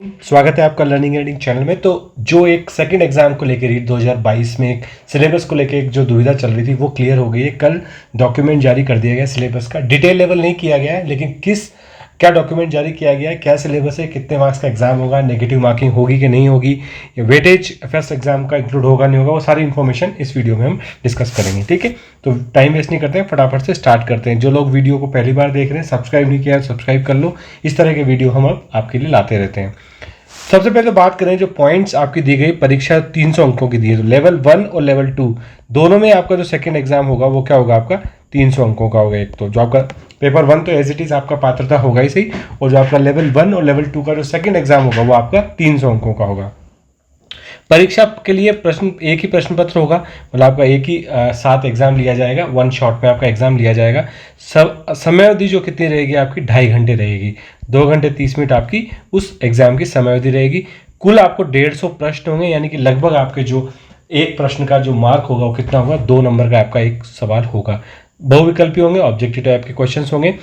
स्वागत है आपका लर्निंग एडिंग चैनल में। तो जो एक सेकंड एग्जाम को लेकर रीट 2022 में एक सिलेबस को लेकर एक जो दुविधा चल रही थी वो क्लियर हो गई है। कल डॉक्यूमेंट जारी कर दिया गया सिलेबस का, डिटेल लेवल नहीं किया गया है, लेकिन क्या डॉक्यूमेंट जारी किया गया है, क्या सिलेबस है, कितने मार्क्स का एग्जाम होगा, नेगेटिव मार्किंग होगी कि नहीं होगी, या वेटेज फर्स्ट एग्जाम का इंक्लूड होगा नहीं होगा, वो सारी इन्फॉर्मेशन इस वीडियो में हम डिस्कस करेंगे। ठीक है, तो टाइम वेस्ट नहीं करते हैं, फटाफट से स्टार्ट करते हैं। जो लोग वीडियो को पहली बार देख रहे हैं, सब्सक्राइब नहीं किया है सब्सक्राइब कर लो। इस तरह के वीडियो हम अब आपके लिए लाते रहते हैं। सबसे पहले तो बात करें जो पॉइंट्स आपकी दी गई, परीक्षा 300 अंकों की दी है। तो लेवल 1 और लेवल 2 दोनों में आपका जो सेकंड एग्जाम होगा वो क्या होगा, आपका 300 अंकों का होगा। एक तो जो आपका पेपर 1 तो एज इट इज आपका पात्रता होगा ही सही, और जो आपका लेवल 1 और लेवल 2 का जो सेकंड एग्जाम होगा वो आपका 300 अंकों का होगा। परीक्षा के लिए एक ही प्रश्न पत्र होगा, मतलब आपका एक ही साथ एग्जाम लिया जाएगा, वन शॉट में आपका एग्जाम लिया जाएगा। समय अवधि जो कितनी रहेगी आपकी, 2.5 घंटे रहेगी। 2 घंटे 30 मिनट आपकी उस एग्जाम की समय अवधि रहेगी। कुल आपको 150 प्रश्न होंगे, यानी कि लगभग आपके जो एक प्रश्न का जो मार्क होगा वो कितना होगा, 2 नंबर का आपका एक सवाल होगा। बहुविकल्पी होंगे, ऑब्जेक्टिव टाइप के क्वेश्चन होंगे।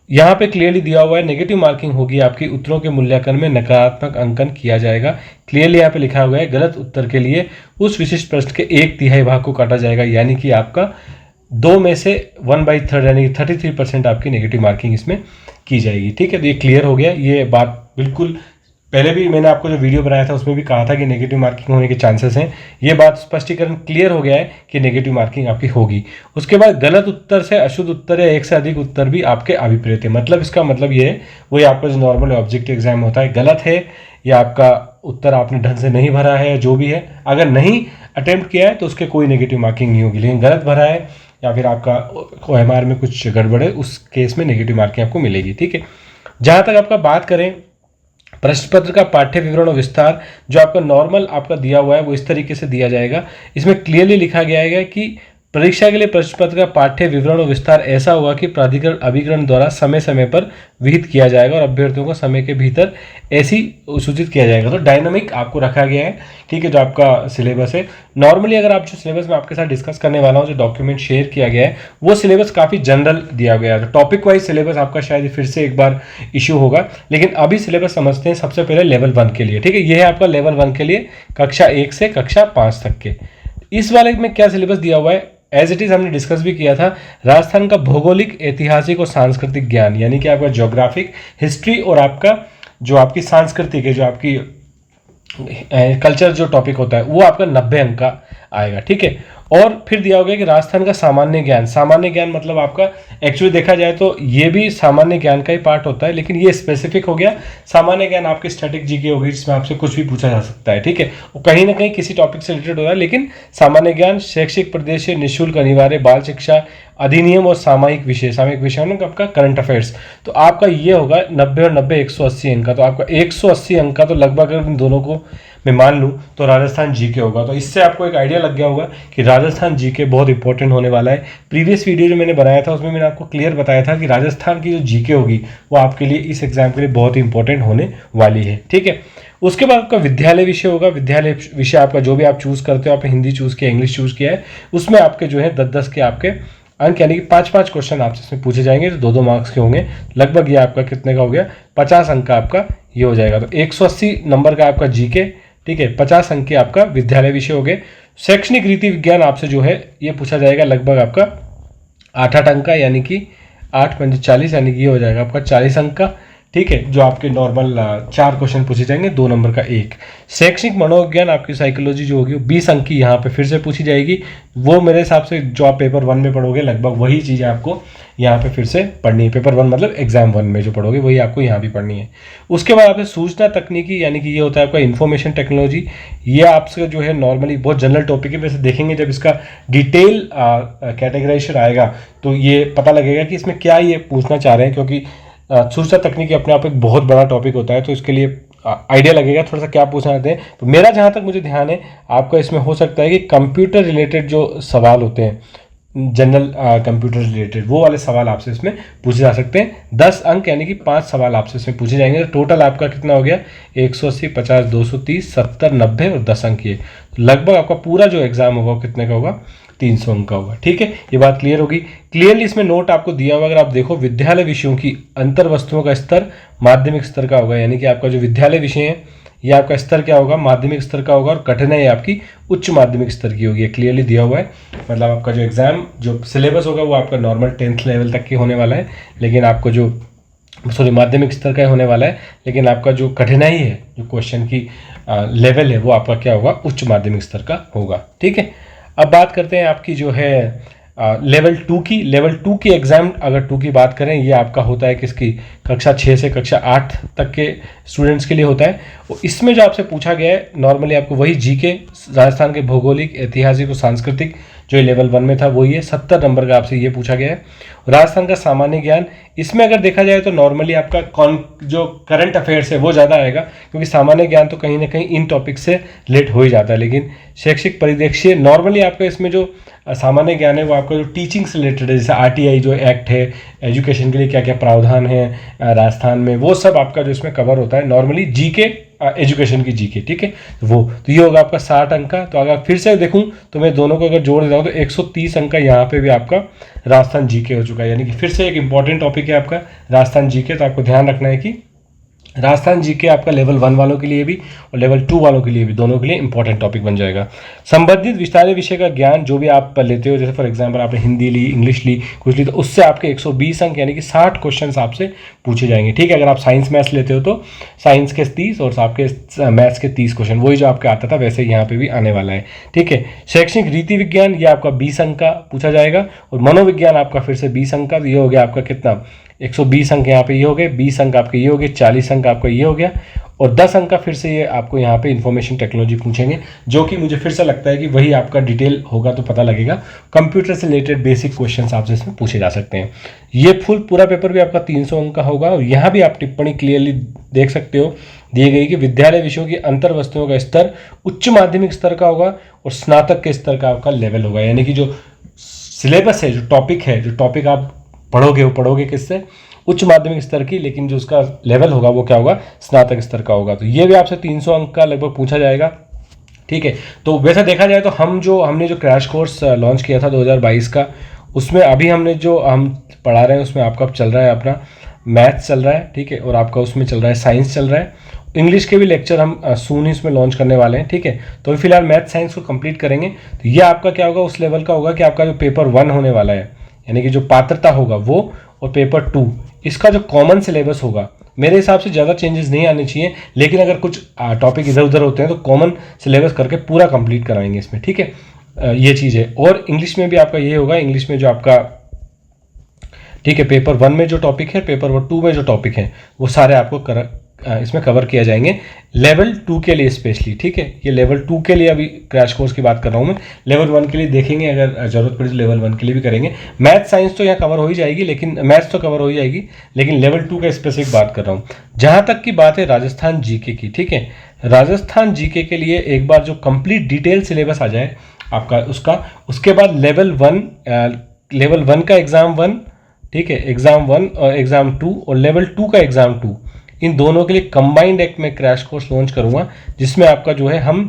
यहाँ पे क्लियरली दिया हुआ है नेगेटिव मार्किंग होगी आपकी, उत्तरों के मूल्यांकन में नकारात्मक अंकन किया जाएगा। क्लियरली यहाँ पे लिखा हुआ है गलत उत्तर के लिए उस विशिष्ट प्रश्न के 1/3 भाग को काटा जाएगा, यानी कि आपका 2 में से 1/3 यानी कि 33% आपकी नेगेटिव मार्किंग इसमें की जाएगी। ठीक है, तो ये क्लियर हो गया। ये बात बिल्कुल पहले भी मैंने आपको जो वीडियो बनाया था उसमें भी कहा था कि नेगेटिव मार्किंग होने के चांसेस हैं। ये बात स्पष्टीकरण क्लियर हो गया है कि नेगेटिव मार्किंग आपकी होगी। उसके बाद गलत उत्तर से अशुद्ध उत्तर या एक से अधिक उत्तर भी आपके अभिप्रेत है। मतलब इसका मतलब ये है, वही आपका जो नॉर्मल ऑब्जेक्टिव एग्जाम होता है, गलत है या आपका उत्तर आपने ढंग से नहीं भरा है, जो भी है, अगर नहीं अटेम्प्ट किया है तो उसके कोई नेगेटिव मार्किंग नहीं होगी। लेकिन गलत भरा है या फिर आपका OMR में कुछ गड़बड़ है, उस केस में नेगेटिव मार्किंग आपको मिलेगी। ठीक है, जहाँ तक आपका बात करें प्रश्न पत्र का पाठ्य विवरण और विस्तार, जो आपका नॉर्मल आपका दिया हुआ है वो इस तरीके से दिया जाएगा। इसमें क्लियरली लिखा गया है कि परीक्षा के लिए प्रश्न पत्र का पाठ्य विवरण और विस्तार ऐसा होगा कि प्राधिकरण अभिकरण द्वारा समय समय पर विहित किया जाएगा और अभ्यर्थियों को समय के भीतर ऐसी सूचित किया जाएगा। तो डायनामिक आपको रखा गया है। ठीक है, जो आपका सिलेबस है, नॉर्मली अगर आप जो सिलेबस में आपके साथ डिस्कस करने वाला हूँ, जो डॉक्यूमेंट शेयर किया गया है वो सिलेबस काफ़ी जनरल दिया गया है। टॉपिक वाइज सिलेबस आपका शायद फिर से एक बार इशू होगा, लेकिन अभी सिलेबस समझते हैं सबसे पहले लेवल 1 के लिए। ठीक है, ये है आपका लेवल 1 के लिए, कक्षा 1 से कक्षा 5 तक के। इस वाले में क्या सिलेबस दिया हुआ है, एज इट इज हमने डिस्कस भी किया था। राजस्थान का भौगोलिक, ऐतिहासिक और सांस्कृतिक ज्ञान, यानी कि आपका ज्योग्राफिक, हिस्ट्री और आपका जो आपकी सांस्कृतिक है, जो आपकी कल्चर जो टॉपिक होता है वो आपका 90 अंक का आएगा। ठीक है, और फिर दिया होगा कि राजस्थान का सामान्य ज्ञान। सामान्य ज्ञान मतलब आपका एक्चुअली देखा जाए तो ये भी सामान्य ज्ञान का ही पार्ट होता है, लेकिन ये स्पेसिफिक हो गया। सामान्य ज्ञान आपकी स्टैटिक जीके होगी, जिसमें आपसे कुछ भी पूछा जा सकता है। ठीक है, वो कहीं ना कहीं किसी टॉपिक से रिलेटेड होता है, लेकिन सामान्य ज्ञान, शैक्षिक प्रदेश, निःशुल्क अनिवार्य बाल शिक्षा अधिनियम और सामयिक विषय में आपका करंट अफेयर्स। तो आपका ये होगा 90 और 90 180 अंक का। तो आपका 180 अंक का तो लगभग अगर इन दोनों को मैं मान लूँ तो राजस्थान जीके होगा। तो इससे आपको एक आइडिया लग गया होगा कि राजस्थान जीके बहुत इंपॉर्टेंट होने वाला है। प्रीवियस वीडियो जो मैंने बनाया था उसमें मैंने आपको क्लियर बताया था कि राजस्थान की जो जीके होगी वो आपके लिए इस एग्जाम के लिए बहुत इंपॉर्टेंट होने वाली है। ठीक है, उसके बाद आपका विद्यालय विषय होगा। विद्यालय विषय आपका जो भी आप चूज़ करते हो, आपने हिंदी चूज़ किया, इंग्लिश चूज़ किया है, उसमें आपके जो है 10-10 के आपके अंक, यानी कि 5-5 क्वेश्चन आपसे इसमें पूछे जाएंगे, तो 2-2 मार्क्स के होंगे। लगभग ये आपका कितने का हो गया, 50 अंक का आपका ये हो जाएगा। तो 180 नंबर का आपका जीके, ठीक है, 50 अंक के आपका विद्यालय विषय हो गए। शैक्षणिक रीति विज्ञान आपसे जो है ये पूछा जाएगा, लगभग आपका 8-8 अंक का, यानी कि 8×5 40, यानी कि ये हो जाएगा आपका 40 अंक का। ठीक है, जो आपके नॉर्मल 4 क्वेश्चन पूछे जाएंगे, 2 नंबर का 1। शैक्षणिक मनोविज्ञान आपकी साइकोलॉजी जो होगी वो 20 अंक की यहाँ पे फिर से पूछी जाएगी। वो मेरे हिसाब से जो आप पेपर 1 में पढ़ोगे लगभग वही चीज़ आपको यहाँ पे फिर से पढ़नी है। पेपर 1 मतलब एग्जाम 1 में जो पढ़ोगे वही आपको यहाँ भी पढ़नी है। उसके बाद आपसे सूचना तकनीकी, यानी कि ये होता है आपका इन्फॉर्मेशन टेक्नोलॉजी। ये आपसे जो है नॉर्मली बहुत जनरल टॉपिक है, वैसे देखेंगे जब इसका डिटेल कैटेगराइजेशन आएगा तो ये पता लगेगा कि इसमें क्या ये पूछना चाह रहे हैं, क्योंकि सूचना तकनीकी अपने आप एक बहुत बड़ा टॉपिक होता है, तो इसके लिए आइडिया लगेगा थोड़ा सा क्या पूछना चाहते हैं। तो मेरा जहाँ तक मुझे ध्यान है, आपका इसमें हो सकता है कि कंप्यूटर रिलेटेड जो सवाल होते हैं, जनरल कंप्यूटर रिलेटेड, वो वाले सवाल आपसे इसमें पूछे जा सकते हैं। 10 अंक यानी कि 5 सवाल आपसे इसमें पूछे जाएंगे। तो टोटल आपका कितना हो गया, 180, 50, 230, 70, 90 और 10 अंक ये। लगभग आपका पूरा जो एग्जाम होगा कितने का होगा, 300 अंक का होगा। ठीक है, ये बात क्लियर होगी। क्लियरली इसमें नोट आपको दिया हुआ, अगर आप देखो विद्यालय विषयों की अंतर वस्तुओं का स्तर माध्यमिक स्तर का होगा, यानी कि आपका जो विद्यालय विषय है ये आपका स्तर क्या होगा, माध्यमिक स्तर का होगा, और कठिनाई आपकी उच्च माध्यमिक स्तर की होगी। क्लियरली दिया हुआ है, मतलब आपका जो एग्जाम जो सिलेबस होगा वो आपका नॉर्मल 10th लेवल तक की होने वाला है, लेकिन आपको जो माध्यमिक स्तर का होने वाला है, लेकिन आपका जो कठिनाई है, जो क्वेश्चन की लेवल है, वो आपका क्या होगा, उच्च माध्यमिक स्तर का होगा। ठीक है, अब बात करते हैं आपकी जो है लेवल 2 की। लेवल 2 की एग्ज़ाम, अगर 2 की बात करें, ये आपका होता है किसकी, कक्षा 6 से कक्षा 8 तक के स्टूडेंट्स के लिए होता है। और इसमें जो आपसे पूछा गया है नॉर्मली आपको वही जीके, राजस्थान के भौगोलिक, ऐतिहासिक और सांस्कृतिक जो लेवल 1 में था वो ये 70 नंबर का आपसे ये पूछा गया है। राजस्थान का सामान्य ज्ञान, इसमें अगर देखा जाए तो नॉर्मली आपका जो करंट अफेयर्स है वो ज़्यादा आएगा, क्योंकि सामान्य ज्ञान तो कहीं ना कहीं इन टॉपिक से रिलेट हो ही जाता है। लेकिन शैक्षिक परिदृश्य नॉर्मली आपका इसमें जो सामान्य ज्ञान है वो आपका जो टीचिंग से रिलेटेड है, जैसे आरटीआई जो एक्ट है, एजुकेशन के लिए क्या क्या प्रावधान है राजस्थान में, वो सब आपका जो इसमें कवर होता है। नॉर्मली जीके, एजुकेशन की जीके, ठीक है, वो तो ये होगा आपका 60 अंक का। तो अगर फिर से देखूं तो मैं दोनों को अगर जोड़ देता हूं तो 130 अंक का यहाँ पे भी आपका राजस्थान जीके हो चुका है। यानी कि फिर से एक इंपॉर्टेंट टॉपिक है आपका राजस्थान जीके। तो आपको ध्यान रखना है कि राजस्थान जीके आपका लेवल 1 वालों के लिए भी और लेवल 2 वालों के लिए भी, दोनों के लिए इंपॉर्टेंट टॉपिक बन जाएगा। संबंधित विस्तारित विषय का ज्ञान जो भी आप लेते हो, जैसे फॉर एग्जांपल आपने हिंदी ली, इंग्लिश ली, कुछ ली, तो उससे आपके 120 अंक यानी कि 60 क्वेश्चन आपसे पूछे जाएंगे। ठीक है, अगर आप साइंस मैथ्स लेते हो तो साइंस के 30 और आपके मैथ्स के 30 क्वेश्चन, वही जो आपके आता था वैसे यहाँ पे भी आने वाला है। ठीक है, शैक्षणिक रीति विज्ञान ये आपका 20 अंक का पूछा जाएगा, और मनोविज्ञान आपका फिर से 20 अंक का। ये हो गया आपका कितना, 120 अंक यहाँ पे ये हो गए, 20 अंक आपके ये हो गए, 40 अंक आपका ये हो गया, और 10 अंक का फिर से ये आपको यहाँ पे इंफॉर्मेशन टेक्नोलॉजी पूछेंगे, जो कि मुझे फिर से लगता है कि वही आपका डिटेल होगा तो पता लगेगा। कंप्यूटर से रिलेटेड बेसिक क्वेश्चंस आपसे इसमें पूछे जा सकते हैं। ये फुल पूरा पेपर भी आपका 300 अंक का होगा, और यहाँ भी आप टिप्पणी क्लियरली देख सकते हो दी गई कि विद्यालय विषयों की अंतर वस्तुओं का स्तर उच्च माध्यमिक स्तर का होगा और स्नातक के स्तर का आपका लेवल होगा। यानी कि जो सिलेबस है, जो टॉपिक आप पढ़ोगे वो पढ़ोगे किससे, उच्च माध्यमिक स्तर की, लेकिन जो उसका लेवल होगा वो क्या होगा, स्नातक स्तर का होगा। तो ये भी आपसे 300 अंक का लगभग पूछा जाएगा। ठीक है, तो वैसा देखा जाए तो हमने जो क्रैश कोर्स लॉन्च किया था 2022 का, उसमें अभी हमने जो हम पढ़ा रहे हैं उसमें आपका चल रहा है अपना मैथ्स चल रहा है। ठीक है, और आपका उसमें चल रहा है साइंस चल रहा है, इंग्लिश के भी लेक्चर हम सून ही इसमें लॉन्च करने वाले हैं। ठीक है, तो फिलहाल मैथ साइंस को कंप्लीट करेंगे। तो ये आपका क्या होगा, उस लेवल का होगा कि आपका जो पेपर 1 होने वाला है, यानी कि जो पात्रता होगा वो, और पेपर 2 इसका जो कॉमन सिलेबस होगा, मेरे हिसाब से ज़्यादा चेंजेस नहीं आने चाहिए, लेकिन अगर कुछ टॉपिक इधर उधर होते हैं तो कॉमन सिलेबस करके पूरा कंप्लीट कराएंगे इसमें। ठीक है, ये चीज़ है। और इंग्लिश में भी आपका ये होगा, इंग्लिश में जो आपका, ठीक है, पेपर 1 में जो टॉपिक है, पेपर 2 में जो टॉपिक है, वो सारे आपको इसमें कवर किया जाएंगे लेवल 2 के लिए स्पेशली। ठीक है, ये लेवल 2 के लिए अभी क्रैश कोर्स की बात कर रहा हूँ मैं। लेवल 1 के लिए देखेंगे, अगर जरूरत पड़ी तो लेवल 1 के लिए भी करेंगे। मैथ साइंस तो यहाँ कवर हो ही जाएगी, लेकिन मैथ्स तो कवर हो ही जाएगी, लेकिन लेवल 2 का स्पेसिफिक बात कर रहा हूँ। जहाँ तक की बात है राजस्थान जीके की, ठीक है, राजस्थान जीके के लिए एक बार जो कंप्लीट डिटेल सिलेबस आ जाए आपका उसके बाद लेवल 1 का एग्ज़ाम 1, ठीक है, एग्ज़ाम 1 और एग्ज़ाम 2 और लेवल 2 का एग्ज़ाम 2, इन दोनों के लिए कंबाइंड एक में क्रैश कोर्स लॉन्च करूंगा, जिसमें आपका जो है हम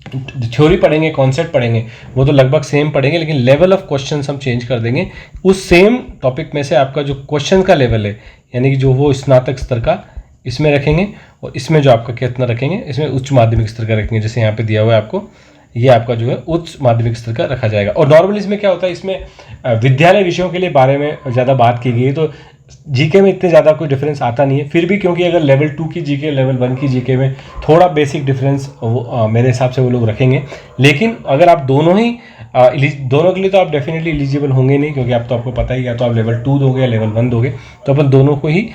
थ्योरी पढ़ेंगे, कॉन्सेप्ट पढ़ेंगे, वो तो लगभग सेम पढ़ेंगे, लेकिन लेवल ऑफ क्वेश्चंस हम चेंज कर देंगे। उस सेम टॉपिक में से आपका जो क्वेश्चन का लेवल है, यानी कि जो वो स्नातक स्तर का इसमें रखेंगे, और इसमें जो आपका कितना रखेंगे, इसमें उच्च माध्यमिक स्तर का रखेंगे। जैसे यहाँ पे दिया हुआ है आपको, ये आपका जो है उच्च माध्यमिक स्तर का रखा जाएगा। और नॉर्मली इसमें क्या होता है, इसमें विद्यालय विषयों के लिए बारे में ज़्यादा बात की गई है, तो जीके में इतने ज़्यादा कोई डिफरेंस आता नहीं है। फिर भी क्योंकि अगर लेवल 2 की जीके लेवल 1 की जीके में थोड़ा बेसिक डिफरेंस मेरे हिसाब से वो लोग रखेंगे, लेकिन अगर आप दोनों के लिए तो आप डेफिनेटली एलिजिबल होंगे नहीं, क्योंकि आप तो आपको पता ही, या तो आप लेवल 2 दोगे या लेवल 1 दोगे, तो अपन दोनों को ही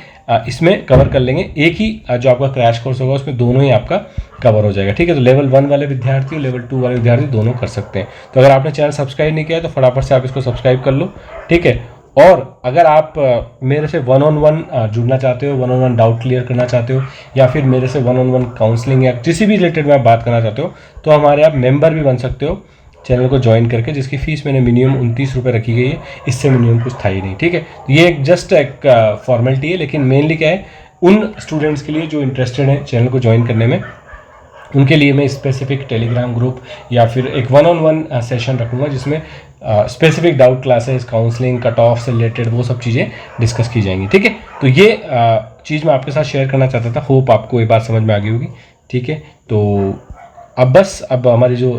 इसमें कवर कर लेंगे। एक ही जो आपका क्रैश कोर्स होगा उसमें दोनों ही आपका कवर हो जाएगा। ठीक है, तो लेवल 1 वाले विद्यार्थी और लेवल 2 वाले विद्यार्थी दोनों कर सकते हैं। तो अगर आपने चैनल सब्सक्राइब नहीं किया है तो फटाफट से आप इसको सब्सक्राइब कर लो। ठीक है, और अगर आप मेरे से 1-on-1 जुड़ना चाहते हो, 1-on-1 डाउट क्लियर करना चाहते हो, या फिर मेरे से 1-on-1 काउंसलिंग या किसी भी रिलेटेड में आप बात करना चाहते हो, तो हमारे आप मेंबर भी बन सकते हो चैनल को ज्वाइन करके, जिसकी फीस मैंने मिनिमम 29 रुपये रखी गई है, इससे मिनिमम कुछ था ही नहीं। ठीक है, तो ये जस्ट एक फॉर्मेलिटी है, लेकिन मेनली क्या है, उन स्टूडेंट्स के लिए जो इंटरेस्टेड हैं चैनल को ज्वाइन करने में, उनके लिए मैं स्पेसिफिक टेलीग्राम ग्रुप या फिर एक 1-on-1 सेशन रखूँगा जिसमें specific doubt classes, counselling, cut off से रिलेटेड वो सब चीज़ें डिस्कस की जाएंगी। ठीक है, तो ये चीज़ मैं आपके साथ शेयर करना चाहता था। होप आपको ये बात समझ में आ गई होगी। ठीक है, तो अब हमारी जो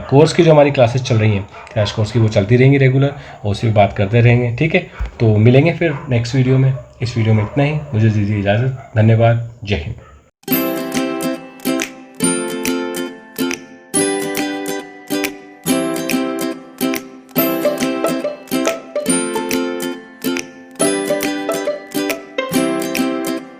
कोर्स की जो हमारी क्लासेस चल रही हैं क्रैश कोर्स की, वो चलती रहेंगी रेगुलर, और उसी पर बात करते रहेंगे। ठीक है, तो मिलेंगे फिर नेक्स्ट वीडियो में। इस वीडियो में इतना ही, मुझे दीजिए इजाज़त। धन्यवाद। जय हिंद।